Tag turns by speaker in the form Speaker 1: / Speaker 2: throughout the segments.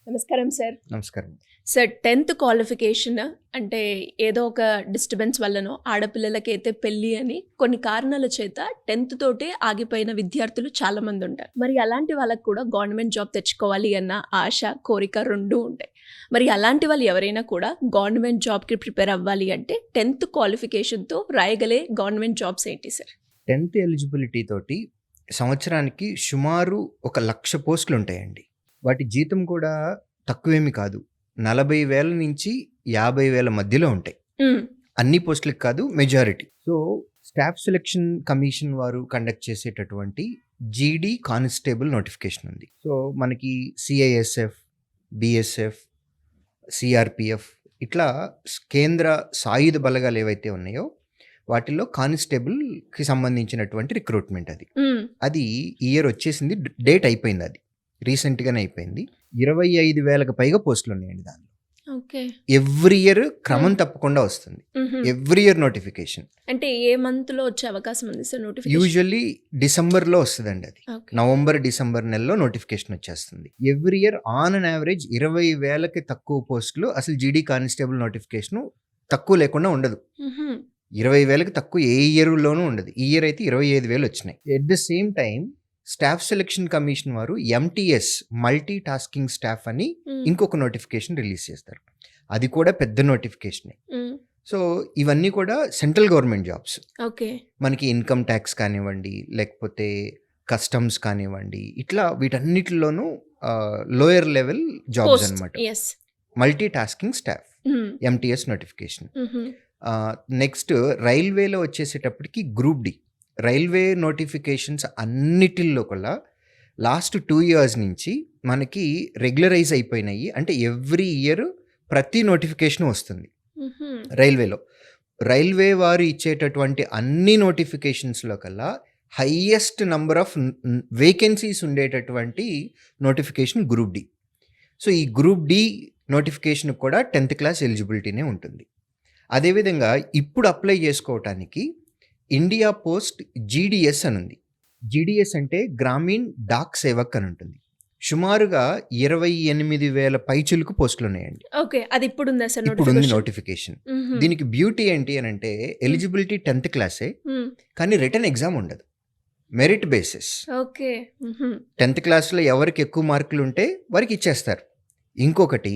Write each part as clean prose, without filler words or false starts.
Speaker 1: నమస్కారం సార్.
Speaker 2: నమస్కారం.
Speaker 1: Sir 10th qualification అంటే ఏదో ఒక డిస్టర్బెన్స్ వల్లనో ఆడపిల్లలకైతే పెళ్ళి అని కొన్ని కారణాల చేత 10th తోటే ఆగిపోయిన విద్యార్థులు చాలా మంది ఉంటారు. మరి అలాంటి వాళ్ళకు కూడా గవర్నమెంట్ జాబ్ తెచ్చుకోవాలి అన్న ఆశ, కోరిక రెండూ ఉంటాయి. మరి అలాంటి వాళ్ళు ఎవరైనా కూడా గవర్నమెంట్ జాబ్కి ప్రిపేర్ అవ్వాలి అంటే 10th క్వాలిఫికేషన్తో రాయగలే గవర్నమెంట్ జాబ్స్ ఏంటి సార్?
Speaker 2: 10th ఎలిజిబిలిటీ తోటి సంవత్సరానికి సుమారు 1,00,000 పోస్టులు ఉంటాయండి. వాటి జీతం కూడా తక్కువేమి కాదు. 40,000 నుంచి 50,000 మధ్యలో ఉంటాయి. అన్ని పోస్టులకు కాదు, majority. So staff selection commission వారు కండక్ట్ చేసేటటువంటి జీడీ కానిస్టేబుల్ నోటిఫికేషన్ ఉంది. సో మనకి సిఐఎస్ఎఫ్, బిఎస్ఎఫ్, సిఆర్పిఎఫ్ ఇట్లా కేంద్ర సాయుధ బలగాలు ఏవైతే ఉన్నాయో వాటిల్లో కానిస్టేబుల్కి సంబంధించినటువంటి రిక్రూట్మెంట్ అది ఈ ఇయర్ వచ్చేసింది. డేట్ అయిపోయింది, అది రీసెంట్గానే అయిపోయింది. 25,000కు పైగా పోస్టులు ఉన్నాయండి దానిలో. ఎవ్రీ ఇయర్ క్రమం తప్పకుండా వస్తుంది. Every year notification.
Speaker 1: అంటే ఏ మంత్ లో వచ్చే అవకాశం ఉంది సార్ నోటిఫికేషన్?
Speaker 2: యూజువల్లీ డిసెంబర్లో వస్తుందండి. అది నవంబర్, డిసెంబర్ నెలలో నోటిఫికేషన్ వచ్చేస్తుంది. Every year on an average 20,000కి తక్కువ పోస్టులు అసలు జీడీ కానిస్టేబుల్ నోటిఫికేషన్ తక్కువ లేకుండా ఉండదు. 20,000కి తక్కువ ఏ ఇయర్లోనూ ఉండదు. ఈ ఇయర్ అయితే 25,000 వచ్చినాయి. At the same time staff selection commission వారు ఎంటీఎస్, మల్టీ టాస్కింగ్ స్టాఫ్ అని ఇంకొక నోటిఫికేషన్ రిలీజ్ చేస్తారు. అది కూడా పెద్ద నోటిఫికేషనే. సో ఇవన్నీ కూడా సెంట్రల్ గవర్నమెంట్ జాబ్స్. మనకి ఇన్కమ్ ట్యాక్స్ కానివ్వండి, లేకపోతే కస్టమ్స్ కానివ్వండి, ఇట్లా వీటన్నిటిలోనూ లోయర్ లెవెల్ జాబ్స్ అనమాట. Multi tasking staff, MTS notification. Next రైల్వేలో వచ్చేసేటప్పటికి గ్రూప్ డి. రైల్వే నోటిఫికేషన్స్ అన్నిటిల్లో కూడా లాస్ట్ 2 years నుంచి మనకి రెగ్యులరైజ్ అయిపోయినాయి. అంటే ఎవ్రీ ఇయర్ ప్రతి నోటిఫికేషన్ వస్తుంది రైల్వేలో. రైల్వే వారు ఇచ్చేటటువంటి అన్ని నోటిఫికేషన్స్లో కల్లా హైయెస్ట్ నంబర్ ఆఫ్ వేకెన్సీస్ ఉండేటటువంటి నోటిఫికేషన్ గ్రూప్ డి. సో ఈ గ్రూప్ డి నోటిఫికేషన్ కూడా 10th క్లాస్ ఎలిజిబిలిటీనే ఉంటుంది. అదేవిధంగా ఇప్పుడు అప్లై చేసుకోవటానికి ఇండియా పోస్ట్ జీడిఎస్ అని ఉంది. జీడిఎస్ అంటే గ్రామీణ్ డాక్ సేవక్ అని ఉంటుంది. సుమారుగా 28,000 పైచులకు పోస్టులు ఉన్నాయండి.
Speaker 1: అది ఇప్పుడు
Speaker 2: ఉంది నోటిఫికేషన్. దీనికి బ్యూటీ ఏంటి అని అంటే ఎలిజిబిలిటీ 10th క్లాసే, కానీ రిటర్న్ ఎగ్జామ్ ఉండదు, మెరిట్ బేసిస్. 10th క్లాస్లో ఎవరికి ఎక్కువ మార్కులు ఉంటే వారికి ఇచ్చేస్తారు. ఇంకొకటి,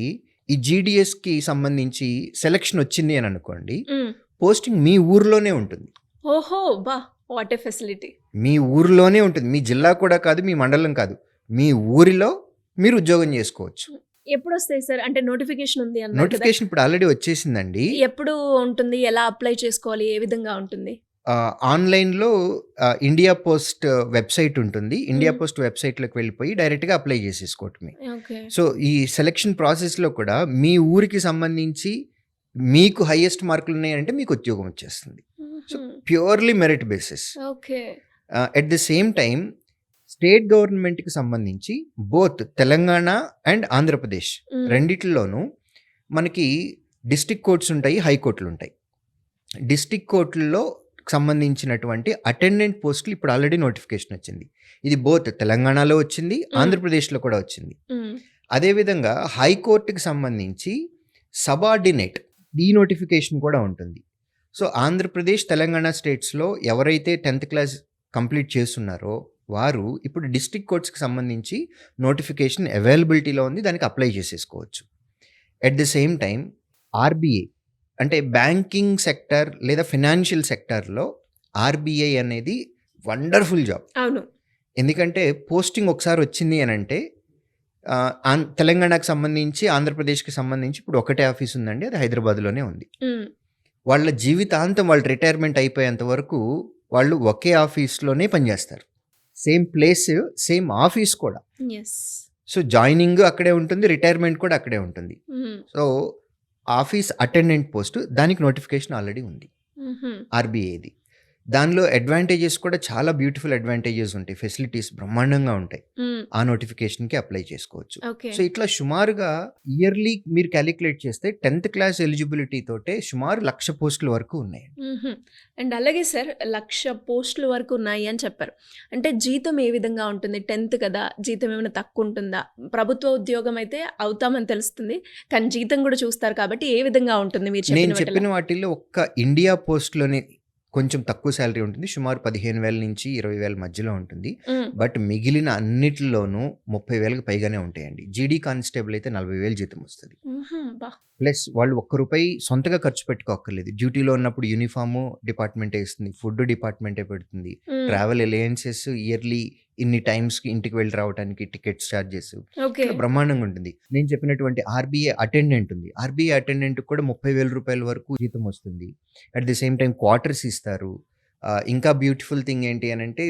Speaker 2: ఈ జీడిఎస్కి సంబంధించి సెలక్షన్ వచ్చింది అని అనుకోండి, పోస్టింగ్ మీ ఊర్లోనే ఉంటుంది.
Speaker 1: ఓహో బా, వాట్ ఏ ఫెసిలిటీ.
Speaker 2: మీ ఊరిలోనే ఉంటుంది. మీ జిల్లా కూడా కాదు, మీ మండలం కాదు, మీ ఊరిలో మీరు ఉద్యోగం చేసుకోవచ్చు.
Speaker 1: ఎప్పుడు వస్తాయి సార్? అంటే నోటిఫికేషన్ ఉంది అన్నారు.
Speaker 2: నోటిఫికేషన్ ఇప్పుడు ఆల్రెడీ వచ్చేసిందండి.
Speaker 1: ఎప్పుడు ఉంటుంది? ఎలా అప్లై చేసుకోవాలి? ఏ విధంగా ఉంటుంది?
Speaker 2: ఆన్లైన్లో ఇండియా పోస్ట్ వెబ్సైట్ ఉంటుంది. ఇండియా పోస్ట్ వెబ్సైట్లోకి వెళ్ళిపోయి డైరెక్ట్గా అప్లై చేసేసుకోవటమే. సో ఈ సెలక్షన్ ప్రాసెస్లో కూడా మీ ఊరికి సంబంధించి మీకు హైయెస్ట్ మార్కులు ఉన్నాయంటే మీకు ఉద్యోగం వచ్చేస్తుంది. So purely merit basis. At the same time state గవర్నమెంట్కి సంబంధించి బోత్ తెలంగాణ అండ్ ఆంధ్రప్రదేశ్ రెండిట్లోనూ మనకి డిస్ట్రిక్ట్ కోర్ట్స్ ఉంటాయి, హైకోర్టులు ఉంటాయి. డిస్ట్రిక్ట్ కోర్టుల్లో సంబంధించినటువంటి అటెండెంట్ పోస్టులు ఇప్పుడు ఆల్రెడీ నోటిఫికేషన్ వచ్చింది. ఇది బోత్ తెలంగాణలో వచ్చింది, ఆంధ్రప్రదేశ్లో కూడా వచ్చింది. అదేవిధంగా హైకోర్టుకి సంబంధించి సబార్డినేట్ ఈ నోటిఫికేషన్ కూడా ఉంటుంది. సో ఆంధ్రప్రదేశ్, తెలంగాణ స్టేట్స్లో ఎవరైతే 10th క్లాస్ కంప్లీట్ చేస్తున్నారో వారు ఇప్పుడు డిస్ట్రిక్ట్ కోర్ట్స్కి సంబంధించి నోటిఫికేషన్ అవైలబిలిటీలో ఉంది, దానికి అప్లై చేసేసుకోవచ్చు. At the same time RBI అంటే బ్యాంకింగ్ సెక్టర్ లేదా ఫినాన్షియల్ సెక్టర్లో ఆర్బీఐ అనేది వండర్ఫుల్ జాబ్.
Speaker 1: అవును.
Speaker 2: ఎందుకంటే పోస్టింగ్ ఒకసారి వచ్చింది అని అంటే తెలంగాణకు సంబంధించి, ఆంధ్రప్రదేశ్కి సంబంధించి ఇప్పుడు ఒకటే ఆఫీస్ ఉందండి, అది హైదరాబాద్లోనే ఉంది. వాళ్ళ జీవితాంతం వాళ్ళు రిటైర్మెంట్ అయిపోయేంత వరకు వాళ్ళు ఒకే ఆఫీస్లోనే పనిచేస్తారు. సేమ్ ప్లేస్, సేమ్ ఆఫీస్ కూడా. సో జాయినింగ్ అక్కడే ఉంటుంది, రిటైర్మెంట్ కూడా అక్కడే ఉంటుంది. సో ఆఫీస్ అటెండెంట్ పోస్ట్, దానికి నోటిఫికేషన్ ఆల్రెడీ ఉంది ఆర్బీఐది. దానిలో అడ్వాంటేజెస్ కూడా చాలా బ్యూటిఫుల్ అడ్వాంటేజెస్ ఉంటాయి. ఫెసిలిటీస్ బ్రహ్మాండంగా ఉంటాయి. ఆ నోటిఫికేషన్‌కి అప్లై చేసుకోవచ్చు.
Speaker 1: ఓకే.
Speaker 2: సో, ఇట్లా సుమారుగా ఇయర్లీ మీరు కాలిక్యులేట్ చేస్తే 10th క్లాస్ ఎలిజిబిలిటీ తోటే సుమారు 1,00,000 పోస్టుల వరకు ఉన్నాయండి.
Speaker 1: హుహు. అండ్ అలాగే సార్ 1,00,000 పోస్టుల వరకు ఉన్నాయి అని చెప్పారు. అంటే జీతం ఏ విధంగా ఉంటుంది? 10th కదా! జీతం ఏమైనా తక్కువుంటుందా? ప్రభుత్వ ఉద్యోగం అయితే అవుతామని తెలుస్తుంది. కానీ జీతం కూడా చూస్తారు కాబట్టి ఏ విధంగా ఉంటుంది మీరు
Speaker 2: నేను
Speaker 1: చెప్పిన
Speaker 2: చెప్పిన వాటిల్లో ఒక్క ఇండియా పోస్ట్‌లోనే కొంచెం తక్కువ సాలరీ ఉంటుంది. సుమారు 15,000 నుంచి 20,000 మధ్యలో ఉంటుంది.
Speaker 1: హ్మ్.
Speaker 2: బట్ మిగిలిన అన్నిటిలోనూ 30,000కి పైగానే ఉంటాయండి. జీడీ కానిస్టేబుల్ అయితే 40,000 జీతం వస్తది.
Speaker 1: హుహు. అబ్బా!
Speaker 2: ప్లస్ వాళ్ళు ఒక్క రూపాయి సొంతగా ఖర్చు పెట్టుకోక్కర్లేదు. డ్యూటీలో ఉన్నప్పుడు యూనిఫార్ము డిపార్ట్‌మెంటే ఇస్తుంది. ఫుడ్ డిపార్ట్‌మెంటే పెడుతుంది.
Speaker 1: హ్మ్.
Speaker 2: ట్రావెల్ అలయన్సెస్ ఇయర్లీ ఇన్ని టైమ్స్‌కి ఇంటికి వెళ్ళి రావడానికి టికెట్స్ చార్జెస్
Speaker 1: ఓకే.
Speaker 2: ఇట్లా బ్రహ్మాండంగా ఉంటుంది. నేను చెప్పినటువంటి ఆర్‌బీఐ అటెండెంట్ ఉంది. ఆర్‌బీఐ అటెండెంట్‌కి కూడా 30,000 రూపాయల వరకు జీతం వస్తుంది. At the same time quarters ఇస్తారు. ఇంకా బ్యూటిఫుల్ థింగ్ ఏంటి అనంటే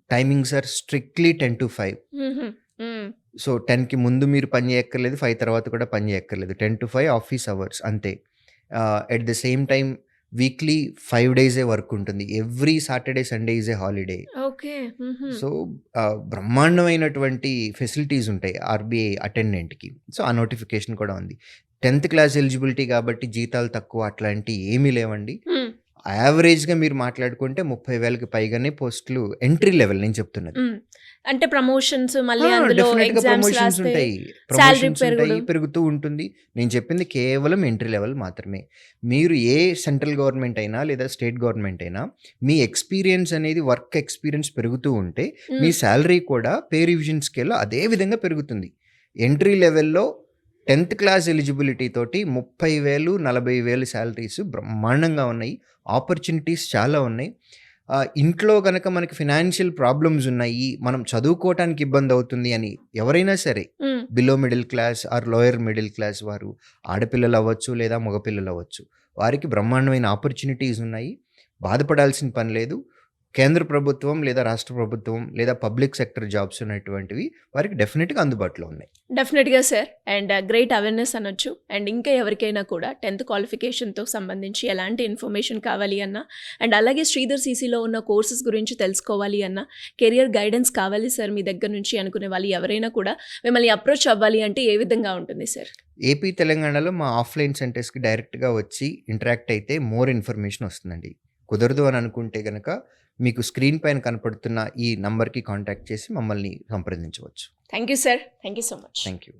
Speaker 2: టైమింగ్స్ ఆర్ స్ట్రిక్ట్‌లీ 10-5.
Speaker 1: హుహు. హ్మ్.
Speaker 2: సో, 10కి ముందు మీరు పని చేయక్కర్లేదు. 5 తర్వాత కూడా పని చేయక్కర్లేదు. 10-5 ఆఫీస్ అవర్స్ అంతే. At the same time weekly 5 డేసే వర్క్ ఉంటుంది. Every Saturday, Sunday is a holiday.
Speaker 1: Okay. హుహు.
Speaker 2: సో, బ్రహ్మాండమైనటువంటి ఫెసిలిటీస్ ఉంటాయి ఆర్‌బీఐ అటెండెంట్‌కి. సో, ఆ నోటిఫికేషన్ కూడా ఉంది. 10th క్లాస్ ఎలిజిబిలిటీ కాబట్టి జీతాలు తక్కువ అట్లాంటియి ఏమీ లేవండి.
Speaker 1: హ్మ్.
Speaker 2: యావరేజ్‌గా మీరు మాట్లాడుకుంటే 30,000కి పైగానే పోస్టులు ఎంట్రీ లెవెల్ నేను చెప్తున్నది.
Speaker 1: హ్మ్. అంటే ప్రమోషన్స్ మళ్ళీ అందులో
Speaker 2: డెఫినెట్‌గా
Speaker 1: ఎగ్జామ్స్
Speaker 2: ప్రమోషన్స్
Speaker 1: రాస్తే
Speaker 2: ఉంటాయి.
Speaker 1: సాలరీ
Speaker 2: ప్రమోషన్స్ ఉంటాయి.
Speaker 1: పెరుగుడు.
Speaker 2: పెరుగుతూ ఉంటుంది. నేను చెప్పింది కేవలం ఎంట్రీ లెవెల్ మాత్రమే. మీరు ఏ సెంట్రల్ గవర్నమెంట్ అయినా లేదా స్టేట్ గవర్నమెంట్ అయినా మీ ఎక్స్‌పీరియన్స్ అనేది వర్క్ ఎక్స్‌పీరియన్స్ పెరుగుతూ ఉంటే మీ
Speaker 1: హ్మ్.
Speaker 2: సాలరీ కూడా పే రివిజన్ స్కేల్‌లో అదే విధంగా పెరుగుతుంది. ఎంట్రీ లెవెల్‌లో 10th క్లాస్ ఎలిజిబిలిటీ తోటి 30,000, 40,000 సాలరీస్ బ్రహ్మాండంగా ఉన్నాయి. ఆపర్చునిటీస్ చాలా ఉన్నాయి. ఇంట్లో గనక మనకి ఫినాన్షియల్ ప్రాబ్లమ్స్ ఉన్నాయి. మనం చదువుకోవటానికి ఇబ్బందవుతుంది అని ఎవరైనా సరే
Speaker 1: హ్మ్.
Speaker 2: Below middle class are lower middle class వారు ఆడపిల్లలు అవ్వచ్చు లేదా మగపిల్లలు అవ్వచ్చు. వారికి బ్రహ్మాండమైన ఆపర్చునిటీస్ ఉన్నాయి. బాధపడాల్సిన పని లేదు. కేంద్ర ప్రభుత్వం లేదా రాష్ట్ర ప్రభుత్వం లేదా పబ్లిక్ సెక్టర్ జాబ్స్ ఉన్నటువంటివి వారికి డెఫినిట్‌గా అందుబాటులో ఉన్నాయి.
Speaker 1: డెఫినెట్‌గా సార్. అండ్ గ్రేట్ అవేర్‌నెస్ అనొచ్చు. అండ్ ఇంకా ఎవరికైనా కూడా 10th క్వాలిఫికేషన్‌తో సంబంధించి ఎలాంటి ఇన్ఫర్మేషన్ కావాలి అన్నా, అండ్ అలాగే శ్రీధర్ సీసీలో ఉన్న కోర్సెస్ గురించి తెలుసుకోవాలి అన్నా, కెరియర్ గైడెన్స్ కావాలి సార్ మీ దగ్గర నుంచి అనుకునే వాళ్ళు ఎవరైనా కూడా మిమ్మల్ని అప్రోచ్ అవ్వాలి అంటే ఏ విధంగా ఉంటుంది సార్?
Speaker 2: ఏపీ, తెలంగాణలో మా ఆఫ్‌లైన్ సెంటర్స్‌కి డైరెక్ట్‌గా వచ్చి ఇంటరాక్ట్ అయితే మోర్ ఇన్ఫర్మేషన్ వస్తుందండి. కుదరదు అని అనుకుంటే గనక మీకు స్క్రీన్ పైన కనపడుతున్న ఈ నంబర్‌కి కాంటాక్ట్ చేసి మమ్మల్ని సంప్రదించవచ్చు.
Speaker 1: Thank you sir. Thank you so much.
Speaker 2: Thank you.